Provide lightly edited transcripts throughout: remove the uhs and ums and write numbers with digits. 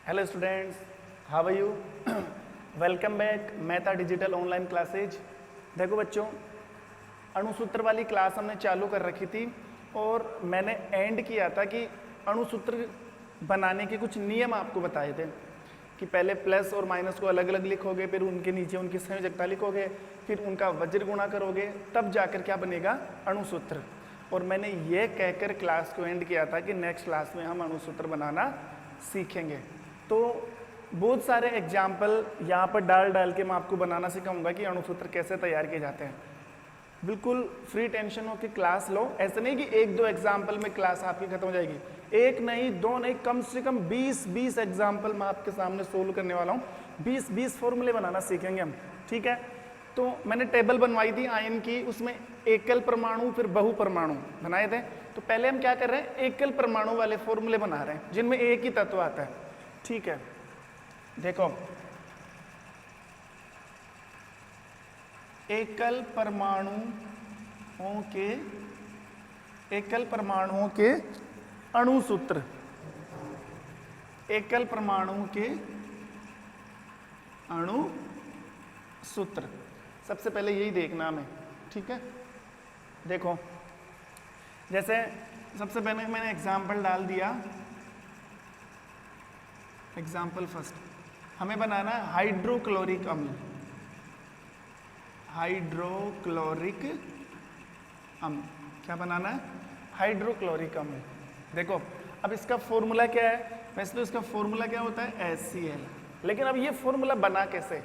Hello students, how are you? Welcome back Mehta digital online classes. देखो बच्चों, अणुसूत्र वाली class हमने चालू कर रखी थी और मैंने एंड किया था कि अणुसूत्र बनाने के कुछ नियम आपको बताए थे कि पहले प्लस और माइनस को अलग अलग लिखोगे, फिर उनके नीचे उनकी संयोजकता लिखोगे, फिर उनका वज्र गुणा करोगे, तब जाकर क्या बनेगा अणुसूत्र। और मैंने ये कहकर क्लास को एंड किया था कि नेक्स्ट क्लास में हम अणुसूत्र बनाना सीखेंगे। तो बहुत सारे एग्जाम्पल यहाँ पर डाल डाल के मैं आपको बनाना सिखाऊंगा कि अणुसूत्र कैसे तैयार किए जाते हैं। बिल्कुल फ्री टेंशन हो कि क्लास लो, ऐसे नहीं कि एक दो एग्जाम्पल में क्लास आपकी खत्म हो जाएगी। एक नहीं, दो नहीं, कम से कम 20 एग्जाम्पल मैं आपके सामने सोल्व करने वाला हूँ। 20 फॉर्मूले बनाना सीखेंगे हम, ठीक है। तो मैंने टेबल बनवाई थी आयन की, उसमें एकल परमाणु फिर बहु परमाणु बनाए थे। तो पहले हम क्या कर रहे हैं, एकल परमाणु वाले फॉर्मूले बना रहे हैं जिनमें एक ही तत्व आता है, ठीक है। देखो, एकल परमाणुओं के अणुसूत्र, एकल परमाणु के अणुसूत्र, सबसे पहले यही देखना हमें, ठीक है। देखो, जैसे सबसे पहले मैंने एग्जाम्पल डाल दिया, एग्जाम्पल फर्स्ट, हमें बनाना है हाइड्रोक्लोरिक अम्ल। हाइड्रोक्लोरिक अम्ल क्या बनाना है? हाइड्रोक्लोरिक अम्ल। देखो, अब इसका फॉर्मूला क्या है? वैसे तो इसका फॉर्मूला क्या होता है? HCl। लेकिन अब ये फॉर्मूला बना कैसे,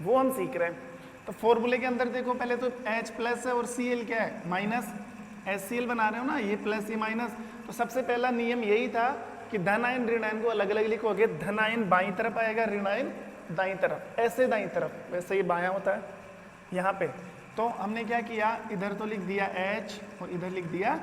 वो हम सीख रहे हैं। तो फॉर्मूले के अंदर देखो, पहले तो H प्लस है और Cl क्या है? माइनस। HCl बना रहे हो ना, ये प्लस ये माइनस। तो सबसे पहला नियम यही था कि धन आयन ऋण आयन को अलग अलग लिखोगे। धन आयन बाईं तरफ आएगा, ऋण आयन दाईं तरफ, ऐसे दाईं तरफ, वैसे ये बायां होता है यहाँ पे। तो हमने क्या किया, इधर तो लिख दिया H और इधर लिख दिया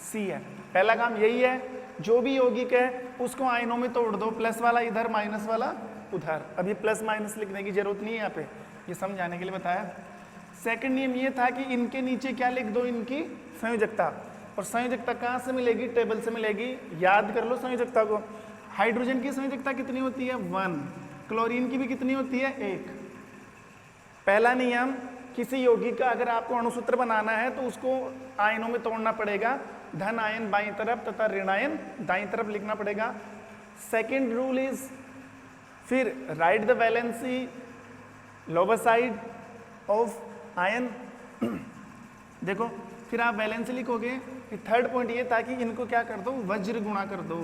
Cl। पहला काम यही है, जो भी यौगिक है उसको आयनों में तोड़ दो, प्लस वाला इधर माइनस वाला उधर। अब ये प्लस माइनस लिखने की जरूरत नहीं है यहाँ पे, ये समझाने के लिए बताया। सेकंड नियम ये था कि इनके नीचे क्या लिख दो, इनकी संयोजकता। और संयोजकता कहाँ से मिलेगी? टेबल से मिलेगी। याद कर लो संयोजकता को। हाइड्रोजन की संयोजकता कितनी होती है? 1। क्लोरीन की भी कितनी होती है? 1। पहला नियम, किसी यौगिक का अगर आपको अणुसूत्र बनाना है तो उसको आयनों में तोड़ना पड़ेगा। धन आयन बाईं तरफ तथा ऋण आयन दाईं तरफ लिखना पड़ेगा। सेकेंड रूल इज, फिर right the valency lower side of ion. देखो, फिर आप वैलेंसी लिखोगे। फिर थर्ड पॉइंट ये था कि इनको क्या कर दो, वज्र गुणा कर दो।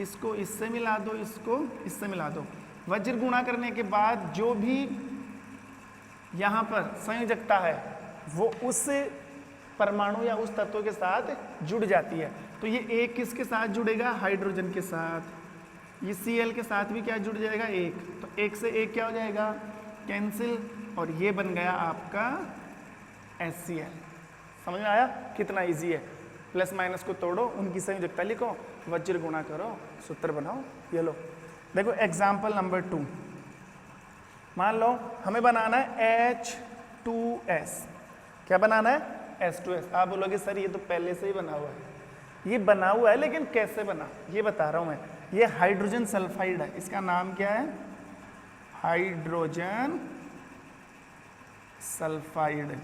इसको इससे मिला दो, इसको इससे मिला दो। वज्र गुणा करने के बाद जो भी यहाँ पर संयोजकता है वो उस परमाणु या उस तत्व के साथ जुड़ जाती है। तो ये एक किसके साथ जुड़ेगा? हाइड्रोजन के साथ। ये Cl के साथ भी क्या जुड़ जाएगा? एक। तो एक से एक क्या हो जाएगा? कैंसिल। और ये बन गया आपका HCl। समझ में आया कितना इजी है? प्लस माइनस को तोड़ो, उनकी संयोजकता लिखो, वज्र गुणा करो, सूत्र बनाओ। ये लो, देखो एग्जाम्पल नंबर 2। मान लो हमें बनाना है H2S। क्या बनाना है? H2S। आप बोलोगे सर ये तो पहले से ही बना हुआ है। ये बना हुआ है, लेकिन कैसे बना ये बता रहा हूं मैं। ये हाइड्रोजन सल्फाइड है, इसका नाम क्या है? Hydrogen sulphide.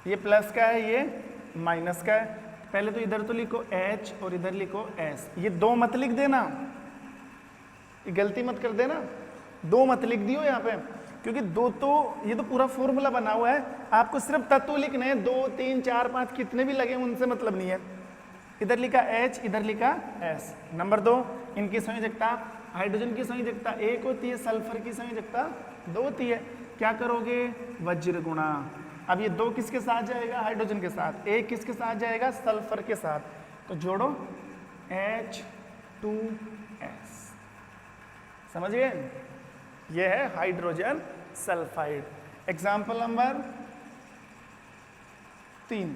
ये प्लस का है, ये माइनस का है। पहले तो इधर तो लिखो H और इधर लिखो S। ये दो मत लिख देना, ये गलती मत कर देना, दो मत लिख दियो यहाँ पे, क्योंकि दो तो ये तो पूरा फॉर्मूला बना हुआ है। आपको सिर्फ तत्व लिखने हैं, 2 3 4 5 कितने भी लगे उनसे मतलब नहीं है। इधर लिखा H, इधर लिखा S। नंबर 2, इनकी संयोजकता। हाइड्रोजन की संयोजकता 1 होती है, सल्फर की संयोजकता 2 होती है। क्या करोगे? वज्र गुणा। अब ये 2 किसके साथ जाएगा? हाइड्रोजन के साथ। 1 किसके साथ जाएगा? सल्फर के साथ। तो जोड़ो H2S। समझ गए? ये है hydrogen sulphide. Example number 3,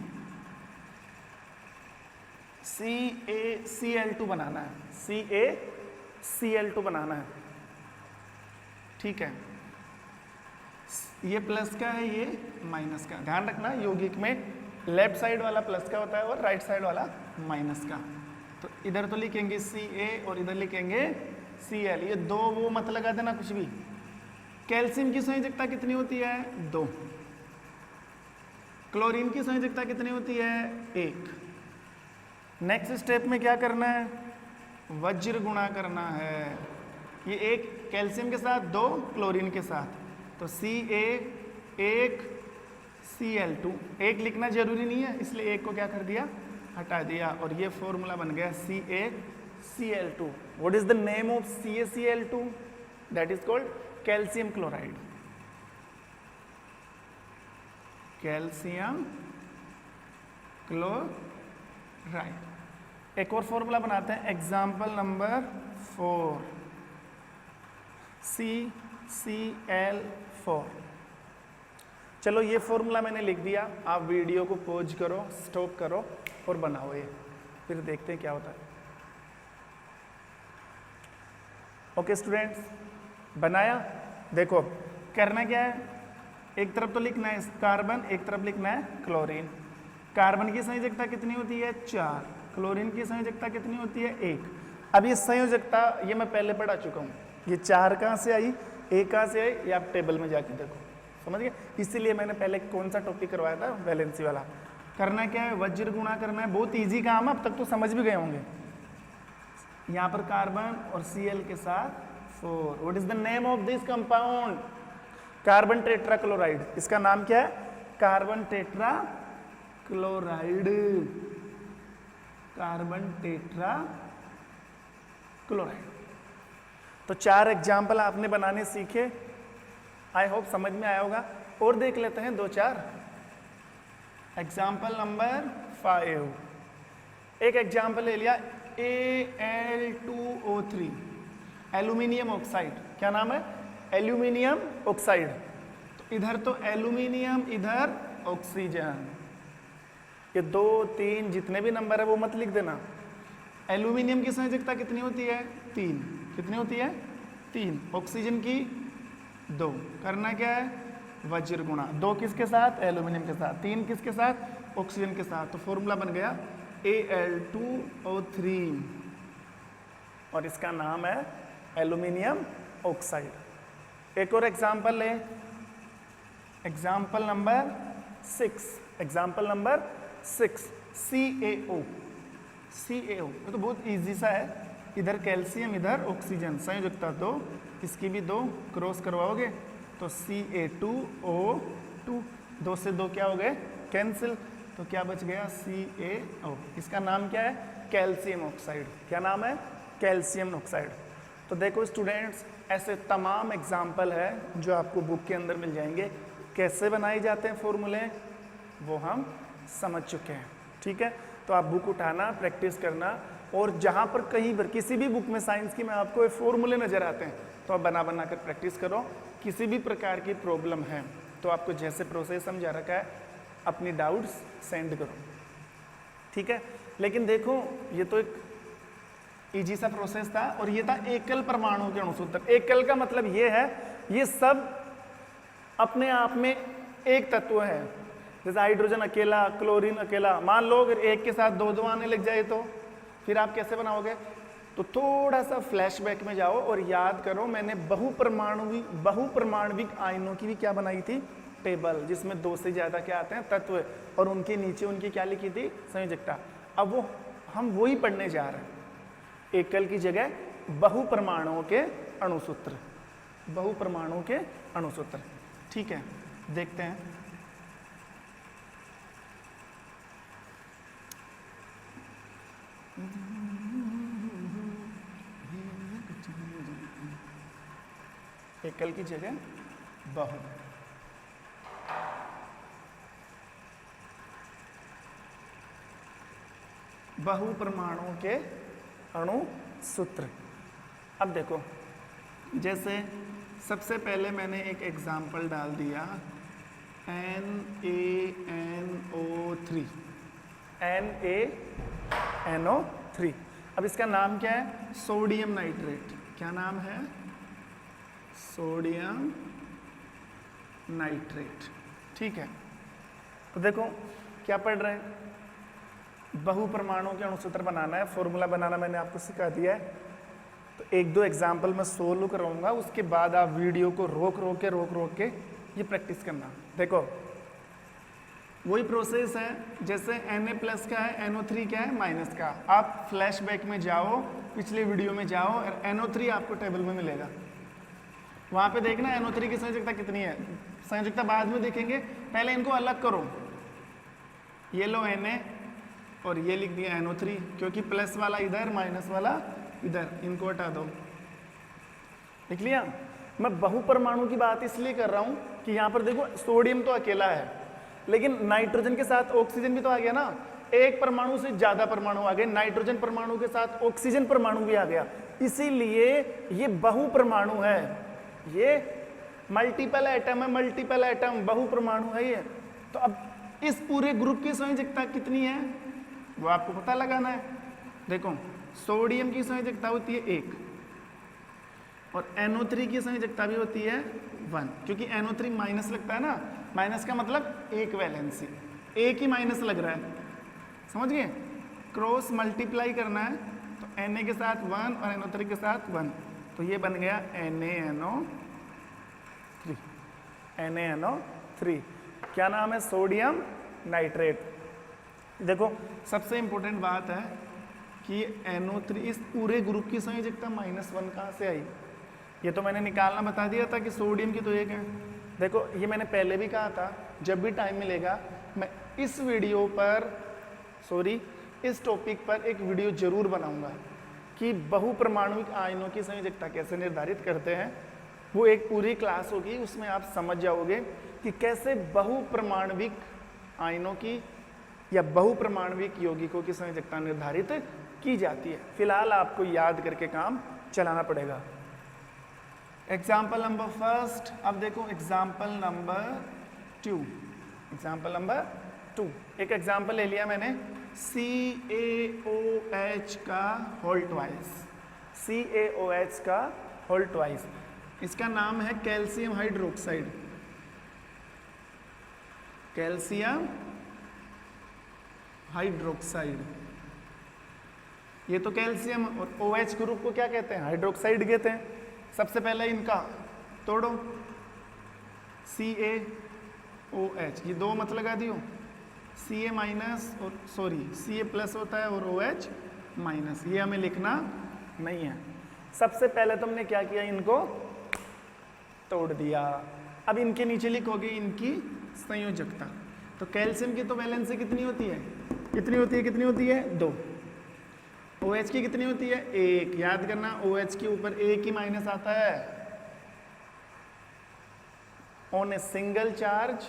CaCl2 बनाना है। CaCl2 बनाना है, ठीक है। ये प्लस का है, ये माइनस का। ध्यान रखना, यौगिक में लेफ्ट साइड वाला प्लस का होता है और राइट साइड वाला माइनस का। तो इधर तो लिखेंगे Ca और इधर लिखेंगे Cl, ये 2 वो मत लगा देना कुछ भी। कैल्शियम की संयोजकता कितनी होती है? 2। क्लोरीन की संयोजकता कितनी होती है? 1। नेक्स्ट स्टेप में क्या करना है? वज्र गुणा करना है। ये 1 कैल्शियम के साथ, 2 क्लोरीन के साथ, तो Ca 1 Cl2। 1 लिखना जरूरी नहीं है, इसलिए 1 को क्या कर दिया? हटा दिया, और ये फॉर्मूला बन गया CaCl2। What is the name of CaCl2? That is called calcium chloride. Calcium chloride. एक और फॉर्मूला बनाते हैं, एग्जाम्पल नंबर 4, CCl4। चलो ये फॉर्मूला मैंने लिख दिया, आप वीडियो को पॉज करो, स्टॉप करो और बनाओ ये, फिर देखते हैं क्या होता है। ओके स्टूडेंट्स, बनाया? देखो करना क्या है, एक तरफ तो लिखना है कार्बन, एक तरफ लिखना है क्लोरीन। कार्बन की संयोजकता कितनी होती है? 4। क्लोरीन की संयोजकता कितनी होती है? 1। अब ये संयोजकता ये मैं पहले पढ़ा चुका हूँ, ये 4 कहाँ से आई, 1 कहाँ से आई, ये आप टेबल में जाके देखो, समझ गए? इसीलिए मैंने पहले कौन सा टॉपिक करवाया था? वैलेंसी वाला। करना क्या है? वज्र गुणा करना है, बहुत इजी काम है, अब तक तो समझ भी गए होंगे। यहाँ पर कार्बन और Cl के साथ 4। What is the name of this compound? Carbon tetra chloride. इसका नाम क्या है? Carbon tetra chloride. Carbon tetra chloride. तो 4 एग्जाम्पल आपने बनाने सीखे, आई होप समझ में आया होगा। और देख लेते हैं 2-4। एग्जाम्पल नंबर 5, एक एग्जाम्पल ले लिया, Al2O3, एल्यूमिनियम ऑक्साइड। क्या नाम है? Aluminium oxide. तो इधर तो एल्यूमिनियम, इधर ऑक्सीजन, ये 2, 3 जितने भी नंबर है वो मत लिख देना। एल्यूमिनियम की संयोजकता कितनी होती है? 3। कितनी होती है? 3। ऑक्सीजन की 2। करना क्या है? वज्र गुणा। 2 किसके साथ? एल्यूमिनियम के साथ। 3 किसके साथ? ऑक्सीजन के साथ। तो फॉर्मूला बन गया Al2O3, और इसका नाम है एल्यूमिनियम ऑक्साइड। एक और एग्जाम्पल ले, example number 6। Example number 6, CaO। CaO ये तो बहुत इजी सा है, इधर कैल्शियम, इधर ऑक्सीजन, संयोजकता 2, इसकी भी 2, क्रॉस करवाओगे तो Ca2O2। 2 से 2 क्या हो गए? कैंसिल। तो क्या बच गया? CaO। इसका नाम क्या है? Calcium oxide. क्या नाम है? Calcium oxide. तो देखो स्टूडेंट्स, ऐसे तमाम एग्जाम्पल है जो आपको बुक के अंदर मिल जाएंगे। कैसे बनाए जाते हैं फॉर्मूले वो हम समझ चुके हैं, ठीक है? तो आप बुक उठाना, प्रैक्टिस करना, और जहाँ पर कहीं पर किसी भी बुक में साइंस की में आपको ये फॉर्मूले नज़र आते हैं तो आप बना बना कर प्रैक्टिस करो। किसी भी प्रकार की प्रॉब्लम है तो आपको जैसे प्रोसेस समझा रखा है अपनी डाउट्स सेंड करो, ठीक है? लेकिन देखो ये तो एक इजी सा प्रोसेस था, और ये था एकल परमाणु के अणुसूत्र। एकल का मतलब ये है ये सब अपने आप में एक तत्व है। जैसे हाइड्रोजन अकेला, क्लोरीन अकेला, मान लो अगर एक के साथ 2 आने लग जाए तो फिर आप कैसे बनाओगे? तो थोड़ा सा फ्लैशबैक में जाओ और याद करो, मैंने बहुपरमाणविक आयनों की भी क्या बनाई थी? टेबल, जिसमें 2 से ज़्यादा क्या आते हैं? तत्व, और उनके नीचे उनकी क्या लिखी थी? संयोजकता। अब वो हम वही पढ़ने जा रहे हैं, एकल की जगह बहुपरमाणुओं के अणुसूत्र। बहुपरमाणुओं के अणुसूत्र, ठीक है? देखते हैं। एकल की जगह बहु। बहुपरमाणुओं के अणुसूत्र। अब देखो, जैसे सबसे पहले मैंने एक एग्जाम्पल डाल दिया, NaNO3। NaNO3। अब इसका नाम क्या है? Sodium nitrate. क्या नाम है? सोडियम नाइट्रेट, ठीक है? तो देखो क्या पढ़ रहे हैं? बहुपरमाणुओं के अणुसूत्र बनाना है, फॉर्मूला बनाना मैंने आपको सिखा दिया है। तो एक दो एग्जाम्पल मैं सोल्व कराऊंगा, उसके बाद आप वीडियो को रोक रोक के ये प्रैक्टिस करना। देखो वही प्रोसेस है जैसे Na+ का है, NO3 क्या है, माइनस का। आप फ्लैशबैक में जाओ, पिछले वीडियो में जाओ और NO3 आपको टेबल में मिलेगा, वहां पे देखना NO3 की संयोजकता कितनी है। संयोजकता बाद में देखेंगे, पहले इनको अलग करो। ये लो Na और ये लिख दिया NO3, क्योंकि प्लस वाला इधर माइनस वाला इधर, इनको हटा दो। लिख लिया। मैं बहुपरमाणु की बात इसलिए कर रहा हूं कि यहां पर देखो सोडियम तो अकेला है, लेकिन नाइट्रोजन के साथ ऑक्सीजन भी तो आ गया ना। एक परमाणु से ज्यादा परमाणु आ गए, नाइट्रोजन परमाणु के साथ ऑक्सीजन परमाणु भी आ गया, इसीलिए ये बहुपरमाणु है। ये मल्टीपल एटम है, मल्टीपल एटम, बहुपरमाणु है ये। तो अब इस पूरे ग्रुप की संयोजकता कितनी है वो आपको पता लगाना है। देखो सोडियम की संयोजकता होती है 1 और NO3 की संयोजकता भी होती है 1, क्योंकि NO3 माइनस लगता है ना, माइनस का मतलब एक वैलेंसी, एक ही माइनस लग रहा है, समझ गए। क्रॉस मल्टीप्लाई करना है तो Na के साथ 1 और NO3 के साथ 1, तो ये बन गया NaNO3। क्या नाम है, सोडियम नाइट्रेट। देखो सबसे इंपॉर्टेंट बात है कि NO3 इस पूरे ग्रुप की संयोजकता -1 कहाँ से आई, ये तो मैंने निकालना बता दिया था कि सोडियम की तो 1 है। देखो ये मैंने पहले भी कहा था, जब भी टाइम मिलेगा मैं इस वीडियो पर इस टॉपिक पर एक वीडियो जरूर बनाऊंगा कि बहुपरमाणुक आयनों की संयोजकता कैसे निर्धारित करते हैं। वो एक पूरी क्लास होगी, उसमें आप समझ जाओगे कि कैसे बहुपरमाणविक आयनों की या बहुपरमाणविक यौगिकों की संयोजकता निर्धारित की जाती है। फिलहाल आपको याद करके काम चलाना पड़ेगा। एग्जाम्पल नंबर फर्स्ट, अब देखो एग्जाम्पल नंबर 2। एक एग्जाम्पल ले लिया मैंने, CaOH का होल ट्वाइस। CaOH का होल ट्वाइस, इसका नाम है कैल्शियम हाइड्रोक्साइड। कैल्शियम हाइड्रोक्साइड, ये तो कैल्शियम और OH ग्रुप को क्या कहते हैं, हाइड्रोक्साइड कहते हैं। सबसे पहले इनका तोड़ो, CaOH, ये 2 मत लगा दियो, Ca माइनस और Ca+ होता है और OH माइनस, ये हमें लिखना नहीं है। सबसे पहले तुमने क्या किया, इनको तोड़ दिया। अब इनके नीचे लिखोगे इनकी संयोजकता। तो कैल्शियम की तो वैलेंसी कितनी होती है, कितनी होती है 2। OH की कितनी होती है 1। याद करना OH के ऊपर 1 ही माइनस आता है। On a single charge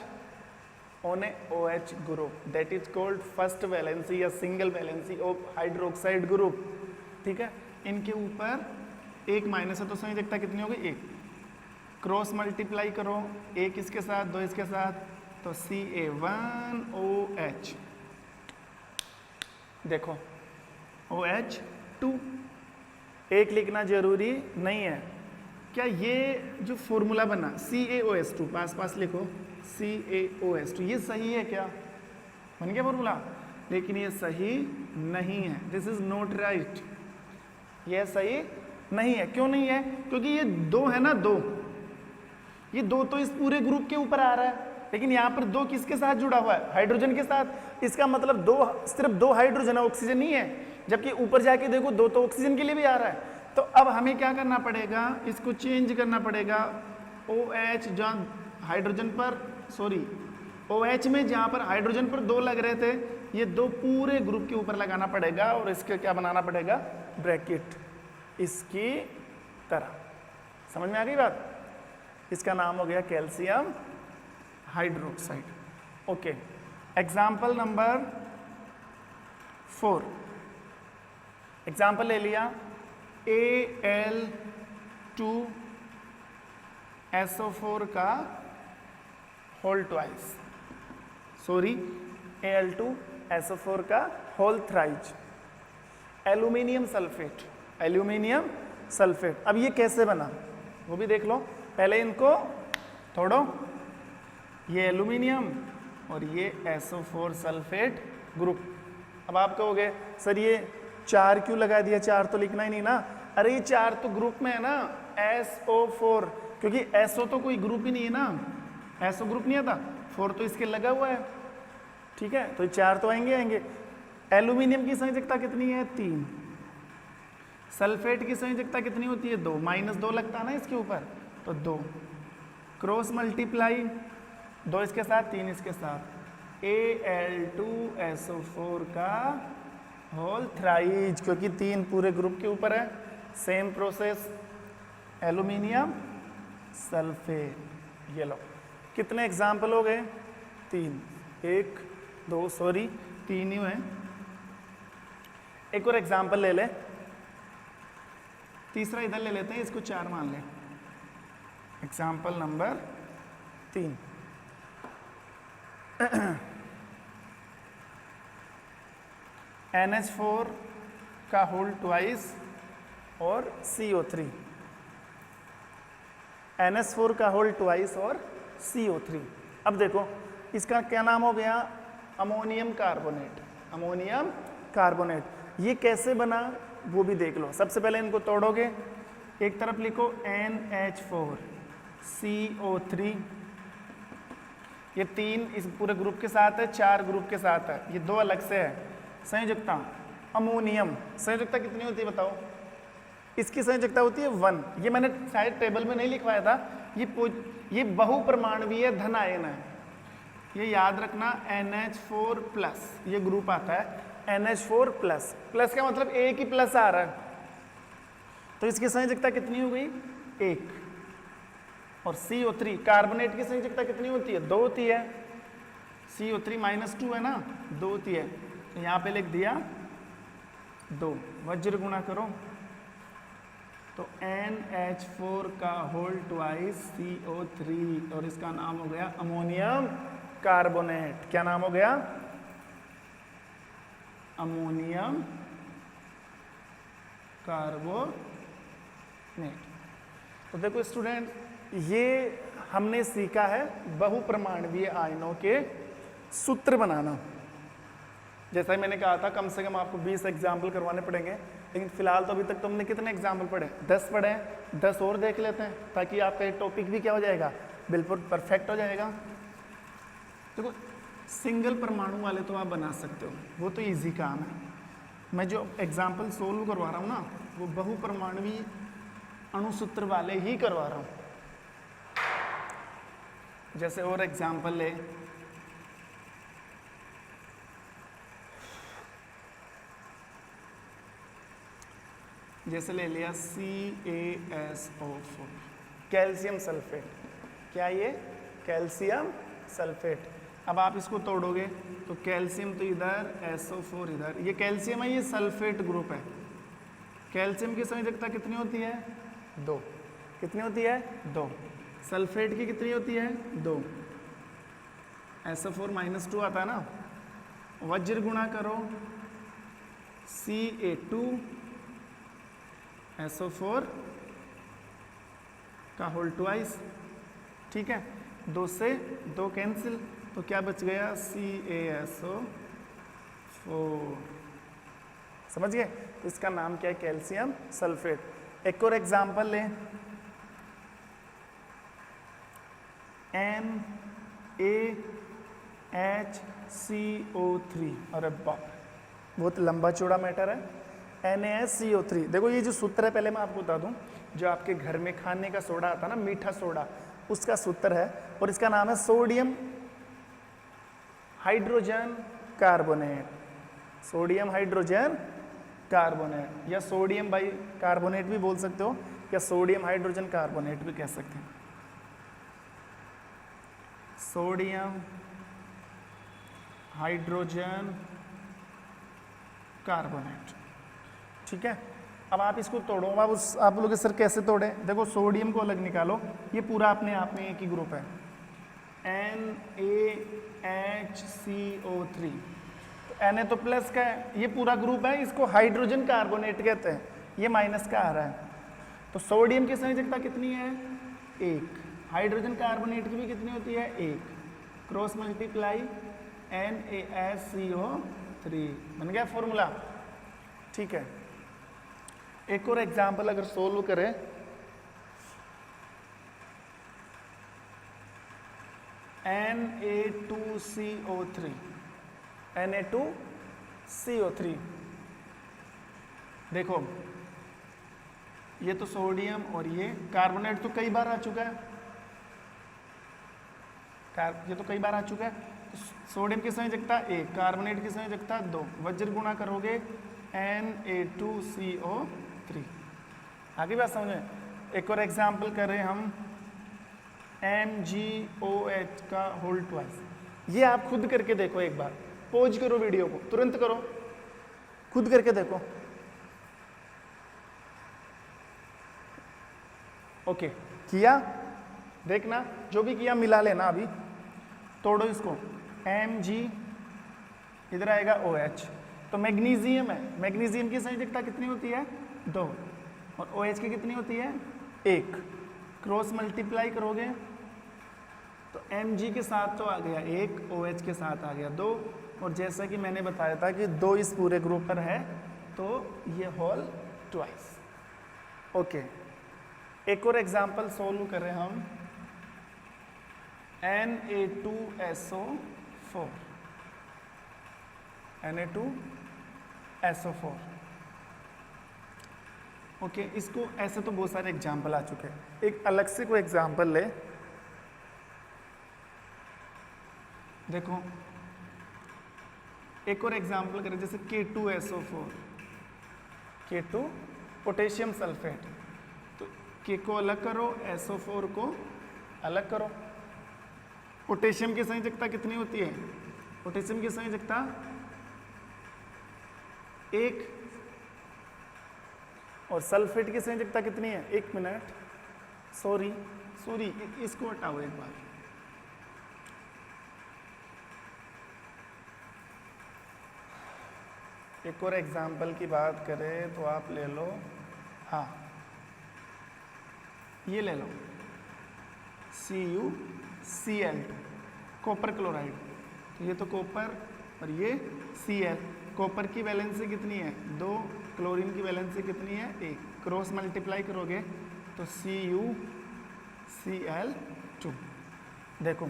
on a OH group, that is called first valency या single valency of hydroxide group. ठीक है, इनके ऊपर 1 माइनस है तो संयोजकता कितनी होगी 1। क्रॉस मल्टीप्लाई करो, 1 इसके साथ 2 इसके साथ, तो Ca1OH। देखो OH2, 1 लिखना जरूरी नहीं है। क्या ये जो फॉर्मूला बना CaOH2, पास लिखो CaOH2, ये सही है क्या, बन गया फॉर्मूला, लेकिन ये सही नहीं है। दिस इज नॉट राइट, ये सही नहीं है। क्यों नहीं है, क्योंकि ये 2 है ना, 2, ये 2 तो इस पूरे ग्रुप के ऊपर आ रहा है, लेकिन यहाँ पर 2 किसके साथ जुड़ा हुआ है, हाइड्रोजन के साथ। इसका मतलब 2, सिर्फ 2 हाइड्रोजन है, ऑक्सीजन नहीं है। जबकि ऊपर जाके देखो 2 तो ऑक्सीजन के लिए भी आ रहा है। तो अब हमें क्या करना पड़ेगा, इसको चेंज करना पड़ेगा। OH जहाँ हाइड्रोजन पर OH में जहाँ पर हाइड्रोजन पर 2 लग रहे थे, ये 2 पूरे ग्रुप के ऊपर लगाना पड़ेगा और इसके क्या बनाना पड़ेगा, ब्रैकेट इसकी तरह। समझ में आ गई बात। इसका नाम हो गया calcium hydroxide. Okay, example number 4। Example ले लिया, Al2SO4 का होल ट्वाइस, Al2SO4 का होल थ्राइज, एल्यूमिनियम सल्फेट। अब ये कैसे बना वो भी देख लो। पहले इनको तोड़ो, ये एल्यूमिनियम और ये SO4 सल्फेट ग्रुप। अब आप कहोगे सर ये 4 क्यों लगा दिया, 4 तो लिखना ही नहीं ना। अरे ये 4 तो ग्रुप में है ना, SO4, क्योंकि SO तो कोई ग्रुप ही नहीं है ना, SO ग्रुप नहीं आता, 4 तो इसके लगा हुआ है, ठीक है, तो ये 4 तो आएंगे। एल्यूमिनियम की संयोजकता कितनी है? 3। सल्फेट की संयोजकता कितनी होती है? 2, -2 लगता है ना इसके ऊपर, तो 2। क्रॉस मल्टीप्लाई 2 इसके साथ, 3 इसके साथ, Al2SO4 का होल थ्राइज, क्योंकि 3 पूरे ग्रुप के ऊपर है। Same process aluminium sulphate. ये लो, कितने एग्जाम्पल हो गए? 3, 1 2 सॉरी 3 ही हैं। एक और एग्जाम्पल ले ले, तीसरा इधर ले लेते हैं, इसको 4 मान लें। एग्जाम्पल नंबर 3, NH4 का होल ट्वाइस और CO3, NH4 का होल ट्वाइस और CO3। अब देखो इसका क्या नाम हो गया? Ammonium carbonate. अमोनियम कार्बोनेट ये कैसे बना वो भी देख लो। सबसे पहले इनको तोड़ोगे, एक तरफ लिखो NH4 CO3, ये 3 इस पूरे ग्रुप के साथ है, 4 ग्रुप के साथ है, ये 2 अलग से है। संयोजकता अमोनियम, संयोजकता कितनी होती है बताओ? इसकी संयोजकता होती है 1। ये मैंने शायद टेबल में नहीं लिखवाया था, ये बहुपरमाणवीय धन आयन है, ये याद रखना। NH4 प्लस ये ग्रुप आता है, NH4 प्लस, प्लस का मतलब एक ही प्लस आ रहा है, तो इसकी संयोजकता कितनी हो गई? 1। और CO3 कार्बोनेट की संयोजकता कितनी होती है? 2 होती है। CO3 -2 है ना, 2 होती है, तो यहाँ पे लिख दिया 2, वज्र गुणा करो तो NH4 का होल ट्वाइस CO3, और इसका नाम हो गया अमोनियम कार्बोनेट। क्या नाम हो गया? Ammonium carbonate. तो देखो स्टूडेंट, ये हमने सीखा है बहुपरमाणवीय आयनों के सूत्र बनाना। जैसा ही मैंने कहा था, कम से कम आपको 20 एग्जाम्पल करवाने पड़ेंगे, लेकिन फिलहाल तो अभी तक तुमने कितने एग्जाम्पल पढ़े? 10 पढ़े हैं, 10 और देख लेते हैं, ताकि आपका ये टॉपिक भी क्या हो जाएगा? बिल्कुल परफेक्ट हो जाएगा। देखो सिंगल परमाणु वाले तो आप बना सकते हो, वो तो इजी काम है। मैं जो एग्जाम्पल सोल्व करवा रहा हूँ ना, वो बहुपरमाणुवीय अणुसूत्र वाले ही करवा रहा हूँ। जैसे और एग्जाम्पल ले, जैसे ले लिया CaSO4, कैल्शियम सल्फेट। क्या ये? Calcium sulphate. अब आप इसको तोड़ोगे तो कैल्शियम तो इधर, SO4 इधर, ये कैल्शियम है, ये सल्फेट ग्रुप है। कैल्शियम की संयोजकता कितनी होती है? 2। कितनी होती है? 2। सल्फेट की कितनी होती है? 2। SO4 -2 आता है ना, वज्र गुणा करो Ca2 SO4 का होल ट्वाइस, ठीक है, 2 से 2 कैंसिल, तो क्या बच गया? CaSO4। समझ गए? तो इसका नाम क्या है? Calcium sulphate. एक और एग्जाम्पल लें, NaHCO3। अरे बाप, बहुत लंबा चौड़ा मैटर है। NaCO3, देखो ये जो सूत्र है, पहले मैं आपको बता दूं, जो आपके घर में खाने का सोडा आता है ना, मीठा सोडा, उसका सूत्र है, और इसका नाम है sodium hydrogen carbonate. Sodium hydrogen carbonate, या सोडियम बाई कार्बोनेट भी बोल सकते हो, या सोडियम हाइड्रोजन कार्बोनेट भी कह सकते हैं। सोडियम हाइड्रोजन कार्बोनेट, ठीक है। अब आप इसको तोड़ो, आप लोग सर कैसे तोड़े? देखो सोडियम को अलग निकालो, ये पूरा अपने आप में एक ही ग्रुप है, NaHCO3। तो Na तो प्लस का है, ये पूरा ग्रुप है, इसको हाइड्रोजन कार्बोनेट कहते हैं, ये माइनस का आ रहा है। तो सोडियम की संयोजकता कितनी है? 1। हाइड्रोजन कार्बोनेट की भी कितनी होती है? 1। क्रॉस मल्टीप्लाई NaSCO3, बन गया फॉर्मूला, ठीक है। एक और एग्जाम्पल अगर सोल्व करें, Na2CO3, Na2CO3, देखो ये तो सोडियम और ये कार्बोनेट तो कई बार आ चुका है, ये तो कई बार आ चुका है। तो सोडियम की संयोजकता 1, कार्बोनेट की संयोजकता 2, वज्र गुणा करोगे Na2CO3। आगे बात समझ में। एक और एग्जाम्पल करें हम, MgOH का होल ट्वाइस। ये आप खुद करके देखो, एक बार पॉज करो वीडियो को, तुरंत करो, खुद करके देखो। ओके, किया, देखना जो भी किया मिला लेना। अभी तोड़ो इसको, Mg इधर आएगा OH, तो मैग्नीशियम है, मैग्नीशियम की संयोजकता कितनी होती है 2 और OH की कितनी होती है 1। क्रॉस मल्टीप्लाई करोगे तो Mg के साथ तो आ गया 1, OH के साथ आ गया 2, और जैसा कि मैंने बताया था कि 2 इस पूरे ग्रुप पर है तो ये होल ट्वाइस। ओके, एक और एग्जाम्पल सोल्व करें हम, Na2SO4, Na2SO4। ओके, इसको ऐसे तो बहुत सारे एग्जाम्पल आ चुके हैं, एक अलग से कोई एग्जाम्पल ले। देखो एक और एग्जाम्पल करें, जैसे K2SO4, K2 पोटेशियम सल्फेट, तो K को अलग करो, SO4 को अलग करो। पोटेशियम की संयोजकता कितनी होती है, पोटेशियम की संयोजकता 1, और सल्फेट की संयोजकता कितनी है, 1 मिनट, सॉरी इसको हटाओ एक बार। एक और एग्जाम्पल की बात करें तो आप ले लो, हाँ ये ले लो, CuCl2, कॉपर क्लोराइड। तो ये तो कॉपर और ये Cl, कॉपर की वैलेंसी कितनी है 2, क्लोरीन की वैलेंसी कितनी है 1, क्रॉस मल्टीप्लाई करोगे तो CuCl2। देखो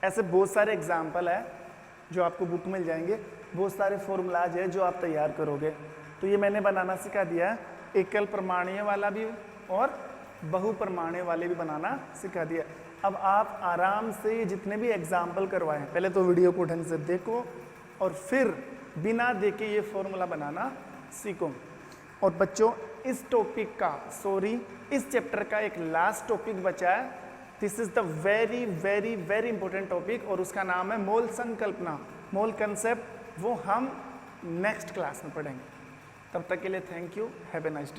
ऐसे बहुत सारे एग्जाम्पल है जो आपको बुक मिल जाएंगे, बहुत सारे फॉर्मूलाज है जो आप तैयार करोगे। तो ये मैंने बनाना सिखा दिया, एकल परमाणु वाला भी और बहुपरमाणु वाले भी बनाना सिखा दिया। अब आप आराम से जितने भी एग्जाम्पल करवाएं, पहले तो वीडियो को ढंग से देखो और फिर बिना देखे ये फॉर्मूला बनाना सीखो। और बच्चों इस टॉपिक का, इस चैप्टर का एक लास्ट टॉपिक बचा है, this is the very very very important topic, और उसका नाम है मोल संकल्पना, मोल कंसेप्ट। वो हम नेक्स्ट क्लास में पढ़ेंगे। तब तक के लिए thank you, have a nice day.